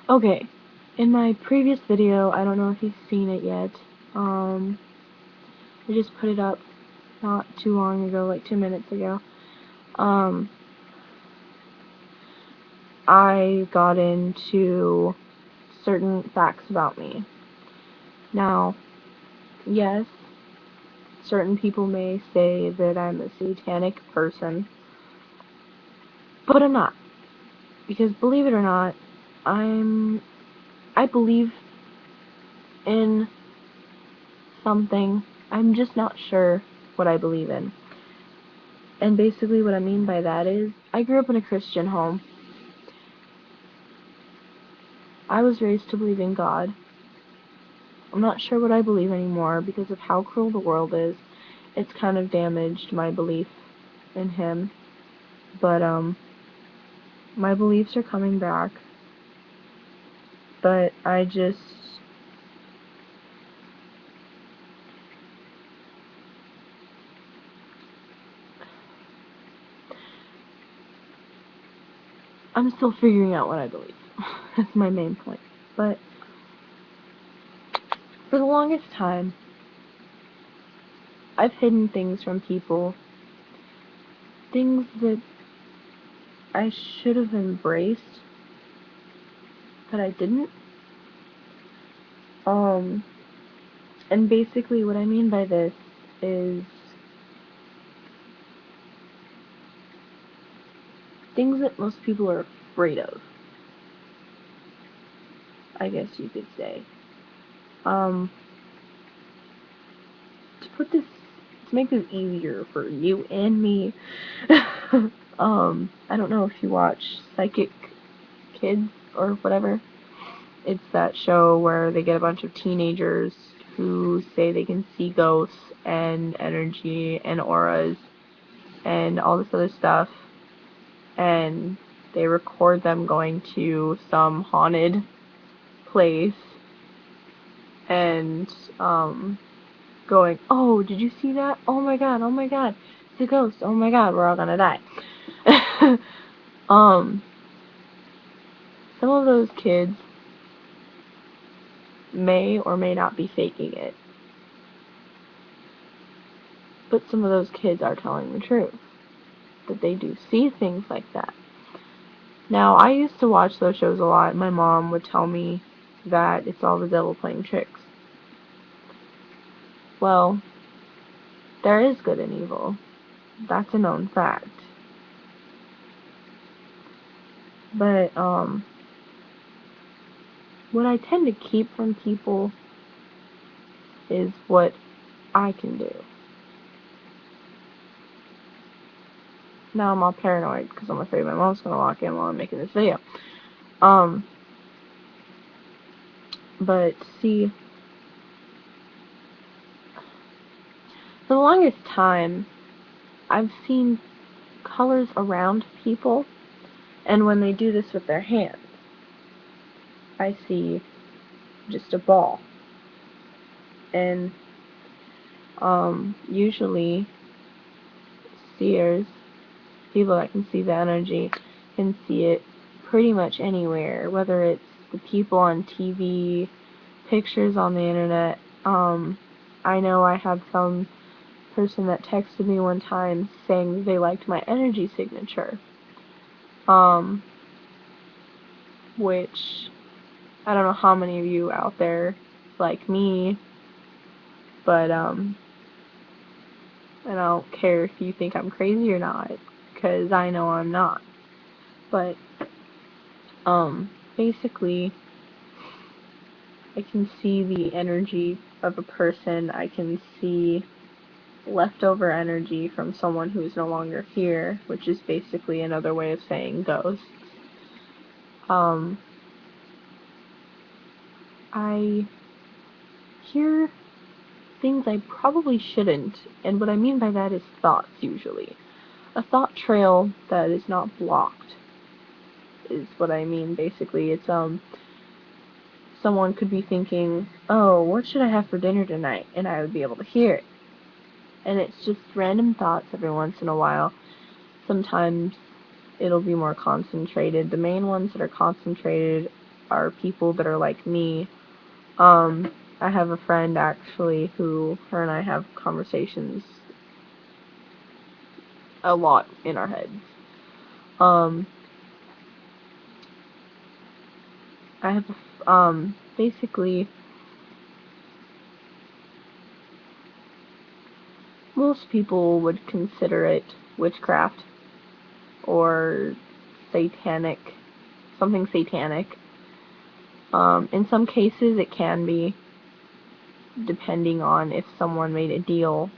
Okay, in my previous video, I don't know if you've seen it yet, um, I just put it up not too long ago, like 2 minutes ago. Um, I got into certain facts about me. Now, yes, certain people may say that I'm a satanic person, but I'm not. Because believe it or not, I believe in something. I'm just not sure what I believe in. And basically what I mean by that is, I grew up in a Christian home. I was raised to believe in God. I'm not sure what I believe anymore because of how cruel the world is. It's kind of damaged my belief in Him. But, my beliefs are coming back. But I'm still figuring out what I believe. That's my main point. But for the longest time, I've hidden things from people. Things that I should have embraced, but I didn't. Um, and basically what I mean by this is things that most people are afraid of, I guess you could say. Um, to make this easier for you and me, I don't know if you watch Psychic Kids or whatever. It's that show where they get a bunch of teenagers who say they can see ghosts and energy and auras and all this other stuff, and they record them going to some haunted place and going, "Oh, did you see that? Oh my god, it's a ghost. Oh my god, we're all gonna die." um, some of those kids may or may not be faking it, but some of those kids are telling the truth, that they do see things like that. Now, I used to watch those shows a lot. My mom would tell me that it's all the devil playing tricks. Well, there is good and evil. That's a known fact. But, what I tend to keep from people is what I can do. Now I'm all paranoid because I'm afraid my mom's gonna walk in while I'm making this video. Um, but see, for the longest time, I've seen colors around people, and when they do this with their hands, I see just a ball. And, usually, seers, people that can see the energy, can see it pretty much anywhere, whether it's the people on TV, pictures on the internet. I know I had some person that texted me one time saying they liked my energy signature, um, which I don't know how many of you out there like me, but I don't care if you think I'm crazy or not, because I know I'm not. But basically, I can see the energy of a person. I can see leftover energy from someone who is no longer here, which is basically another way of saying ghosts. Um, I hear things I probably shouldn't, and what I mean by that is thoughts, usually. A thought trail that is not blocked is what I mean, basically. It's, someone could be thinking, "Oh, what should I have for dinner tonight?" And I would be able to hear it. And it's just random thoughts every once in a while. Sometimes it'll be more concentrated. The main ones that are concentrated are people that are like me. I have a friend actually who her and I have conversations a lot in our heads. I have basically most people would consider it witchcraft or satanic, something satanic. In some cases it can be, depending on if someone made a deal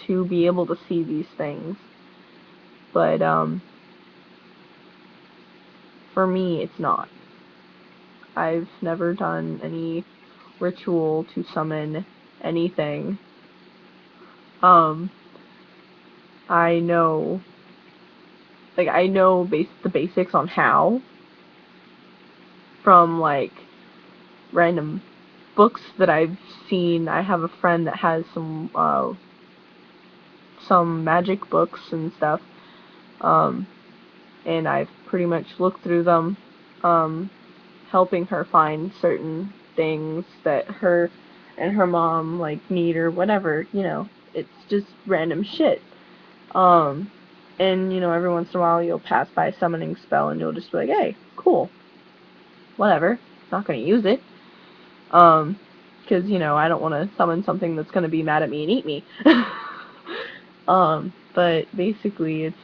to be able to see these things. But for me, it's not. I've never done any ritual to summon anything. I know, I know the basics on how from, like, random books that I've seen. I have a friend that has some magic books and stuff, and I've pretty much looked through them, helping her find certain things that her and her mom, like, need or whatever, it's just random shit. And, every once in a while you'll pass by a summoning spell and you'll just be like, hey, cool, whatever, not gonna use it, because, I don't want to summon something that's gonna be mad at me and eat me. But basically it's,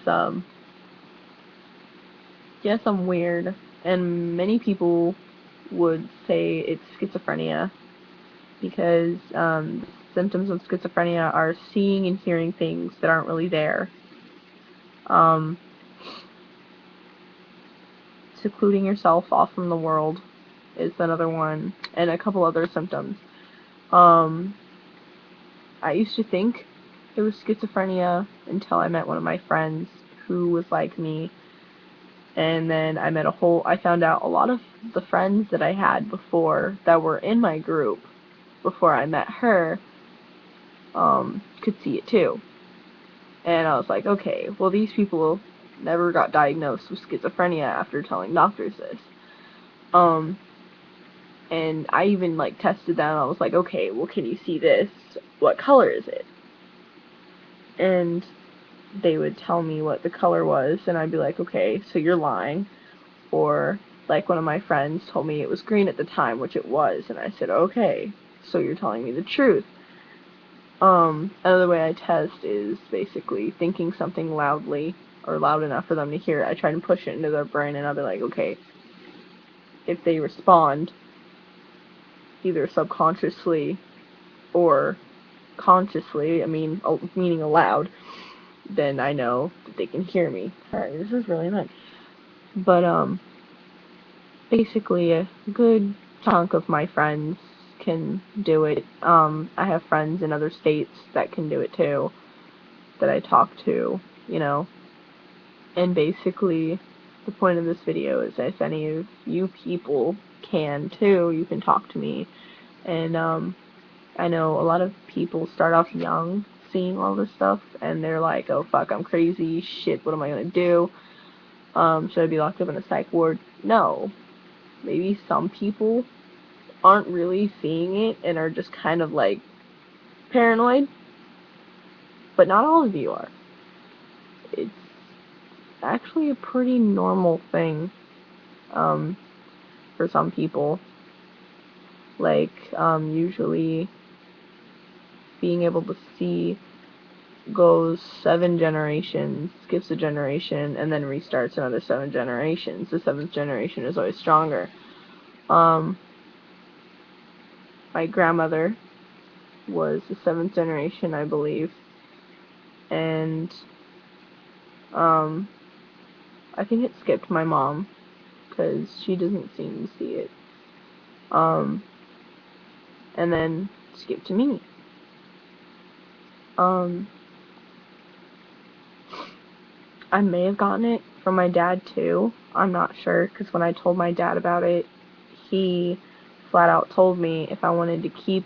yes, I'm weird, and many people would say it's schizophrenia, because symptoms of schizophrenia are seeing and hearing things that aren't really there. Secluding yourself off from the world is another one, and a couple other symptoms. I used to think it was schizophrenia until I met one of my friends who was like me, and then I found out a lot of the friends that I had before that were in my group before I met her, could see it too. And I was like, okay, well, these people never got diagnosed with schizophrenia after telling doctors this. And I even, tested them. I was like, okay, well, can you see this? What color is it? And they would tell me what the color was, and I'd be like, okay, so you're lying. Or, like, one of my friends told me it was green at the time, which it was, and I said, okay, so you're telling me the truth. Another way I test is basically thinking something loudly, or loud enough for them to hear it. I try and push it into their brain, and I'll be like, okay, if they respond, either subconsciously or consciously, meaning aloud, then I know that they can hear me. Alright, this is really annoying. But, basically, a good chunk of my friends can do it. I have friends in other states that can do it too, that I talk to, and basically, the point of this video is if any of you people can too, you can talk to me. And I know a lot of people start off young seeing all this stuff, and they're like, oh fuck, I'm crazy, shit, what am I gonna do? Should I be locked up in a psych ward? No. Maybe some people aren't really seeing it and are just kind of paranoid, but not all of you are. It's actually a pretty normal thing, for some people. Usually being able to see goes 7 generations, skips a generation, and then restarts another 7 generations. The 7th generation is always stronger. My grandmother was the 7th generation, I believe, and I think it skipped my mom, because she doesn't seem to see it. And then skipped to me. I may have gotten it from my dad too. I'm not sure, because when I told my dad about it, he flat out told me if I wanted to keep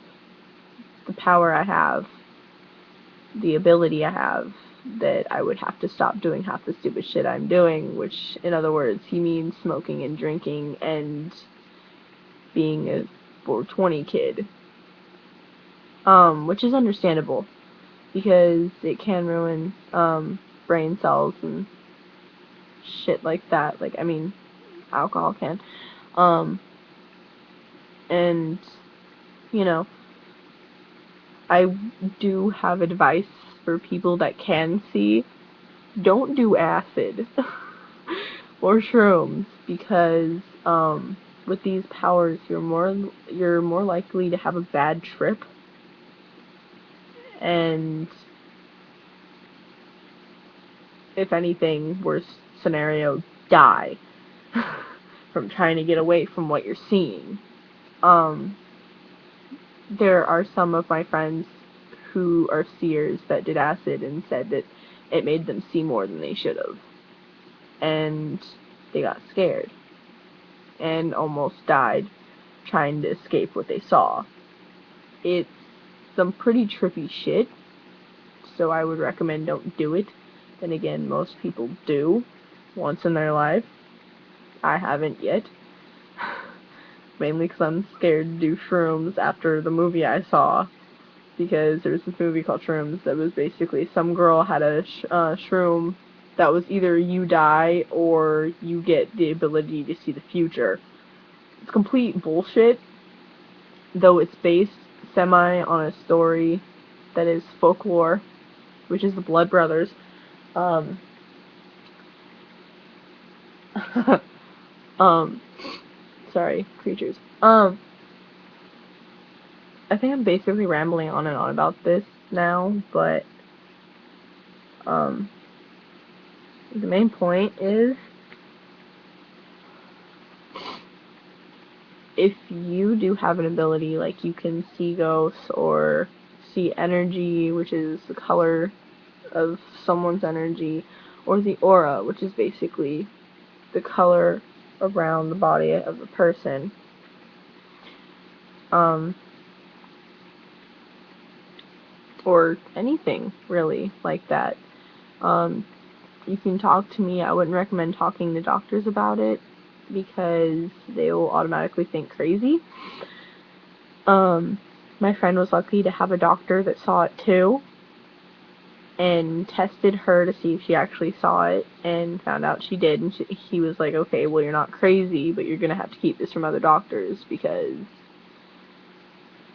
the power I have, the ability I have, that I would have to stop doing half the stupid shit I'm doing, which, in other words, he means smoking and drinking and being a 420 kid. Which is understandable, because it can ruin, brain cells and shit like that. Like, I mean, alcohol can. And, you know, I do have advice for people that can see. Don't do acid or shrooms, because with these powers you're more likely to have a bad trip, and if anything, worst scenario, die from trying to get away from what you're seeing. There are some of my friends who are seers that did acid and said that it made them see more than they should have. And they got scared and almost died trying to escape what they saw. It's some pretty trippy shit, so I would recommend don't do it. Then again, most people do once in their life. I haven't yet. Mainly because I'm scared to do shrooms after the movie I saw. Because there was this movie called Shrooms that was basically some girl had a shroom that was either you die or you get the ability to see the future. It's complete bullshit, though it's based semi on a story that is folklore, which is the Blood Brothers. Sorry, creatures. I think I'm basically rambling on and on about this now, but the main point is, if you do have an ability, like you can see ghosts or see energy, which is the color of someone's energy, or the aura, which is basically the color around the body of the person, or anything really like that. You can talk to me. I wouldn't recommend talking to doctors about it, because they will automatically think crazy. My friend was lucky to have a doctor that saw it too, and tested her to see if she actually saw it, and found out she did, and he was like, okay, well, you're not crazy, but you're gonna have to keep this from other doctors, because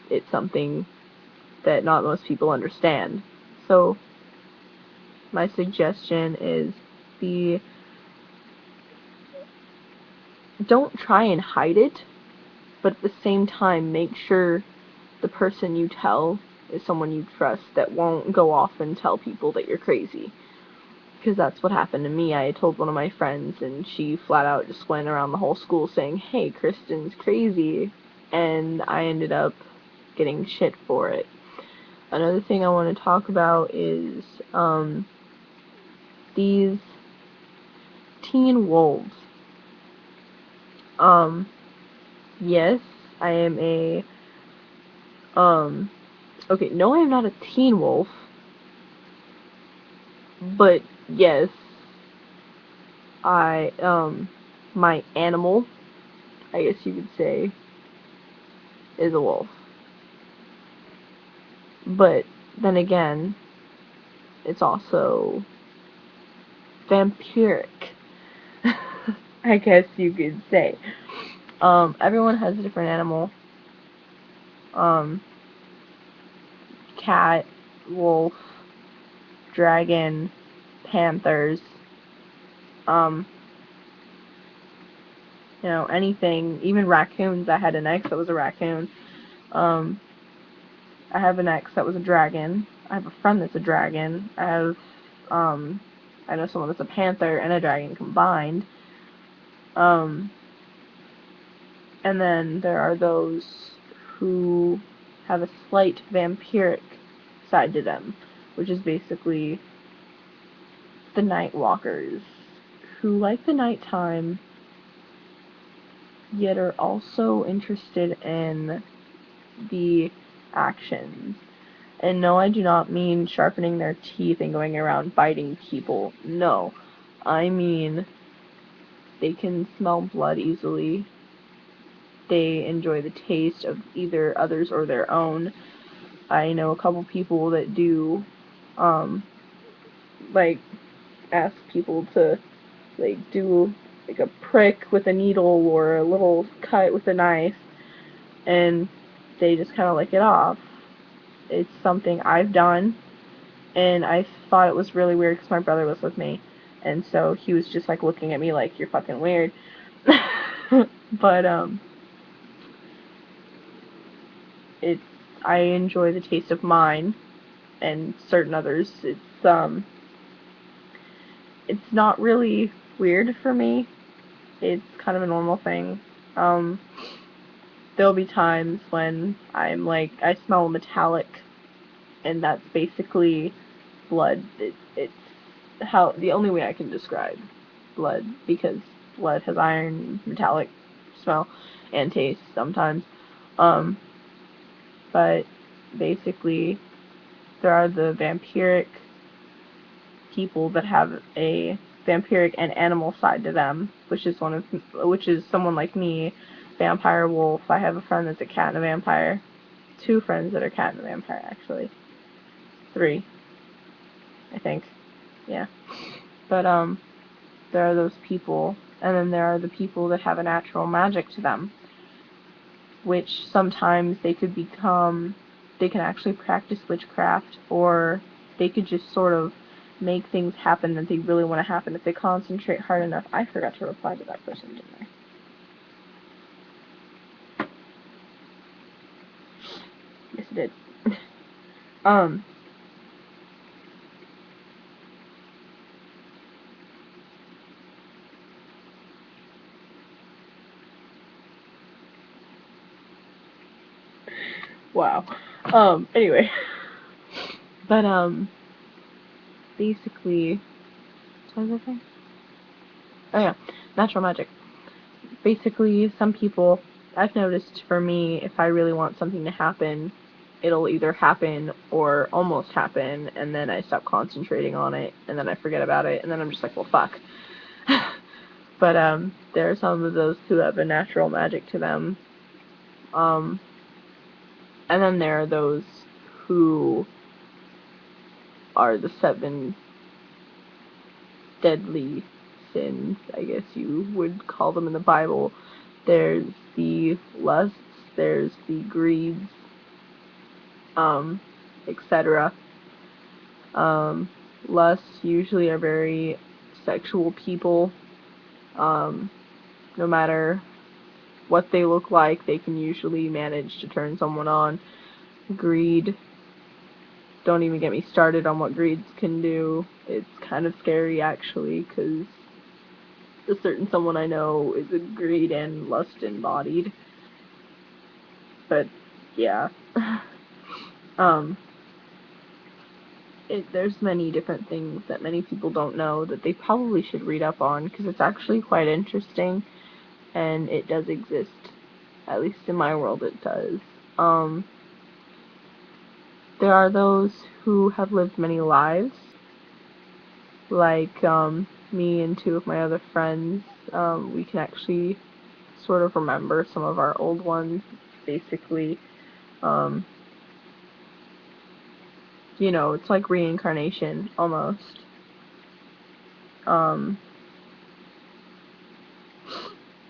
it's something that not most people understand. So, my suggestion is, don't try and hide it, but at the same time, make sure the person you tell is someone you trust that won't go off and tell people that you're crazy. Because that's what happened to me. I told one of my friends, and she flat out just went around the whole school saying, hey, Kristen's crazy, and I ended up getting shit for it. Another thing I want to talk about is these teen wolves. Yes, I am a okay, no, I am not a teen wolf, but yes, I my animal, I guess you could say, is a wolf. But then again, it's also vampiric, I guess you could say. Everyone has a different animal. Cat, wolf, dragon, panthers, anything, even raccoons. I had an ex that was a raccoon. I have an ex that was a dragon. I have a friend that's a dragon. I know someone that's a panther and a dragon combined. And then there are those who have a slight vampiric side to them, which is basically the night walkers, who like the nighttime, yet are also interested in the actions. And no, I do not mean sharpening their teeth and going around biting people. No, I mean they can smell blood easily. they enjoy the taste of either others or their own. I know a couple people that do, like, ask people to, like, do, like, a prick with a needle or a little cut with a knife, and they just kind of lick it off. It's something I've done, and I thought it was really weird because my brother was with me, and so he was just, like, looking at me like, you're fucking weird. But, it's, I enjoy the taste of mine, and certain others, it's not really weird for me. It's kind of a normal thing. There'll be times when I'm like, I smell metallic, and that's basically blood. It's how, the only way I can describe blood, because blood has iron, metallic smell, and taste sometimes. But basically, there are the vampiric people that have a vampiric and animal side to them, which is someone like me, vampire wolf. I have a friend that's a cat and a vampire. 2 friends that are cat and a vampire, actually. 3, I think. Yeah. But there are those people, and then there are the people that have a natural magic to them, which sometimes they can actually practice witchcraft, or they could just sort of make things happen that they really want to happen if they concentrate hard enough. I forgot to reply to that person, didn't I? Yes, I did. Wow. Anyway. But, basically, what was I saying? Oh yeah, natural magic. Basically, some people, I've noticed for me, if I really want something to happen, it'll either happen or almost happen, and then I stop concentrating on it, and then I forget about it, and then I'm just like, well, fuck. But, there are some of those who have a natural magic to them. And then there are those who are the 7 deadly sins, I guess you would call them in the Bible. There's the lusts, there's the greeds, etc. Lusts usually are very sexual people. No matter what they look like, they can usually manage to turn someone on. Greed, don't even get me started on what greeds can do. It's kind of scary, actually, because a certain someone I know is a greed and lust embodied. But, yeah. There's many different things that many people don't know that they probably should read up on, because it's actually quite interesting, and it does exist. At least in my world it does. There are those who have lived many lives, like me and 2 of my other friends. We can actually sort of remember some of our old ones, basically. It's like reincarnation, almost.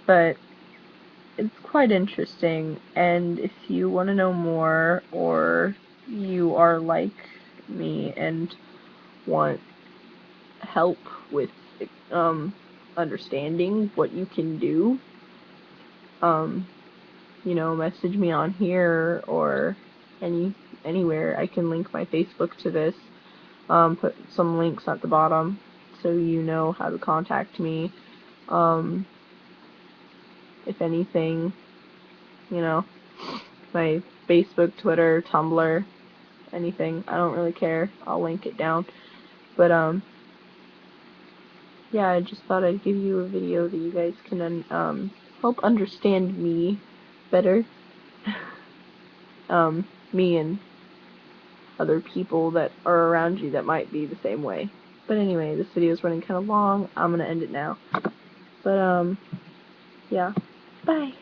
But it's quite interesting, and if you want to know more, or you are like me and want help with understanding what you can do, message me on here or anywhere. I can link my Facebook to this, put some links at the bottom so you know how to contact me. If anything, my Facebook, Twitter, Tumblr, anything. I don't really care. I'll link it down. But, yeah, I just thought I'd give you a video that you guys can, help understand me better. Me and other people that are around you that might be the same way. But anyway, this video is running kind of long. I'm gonna end it now. But, yeah. Bye.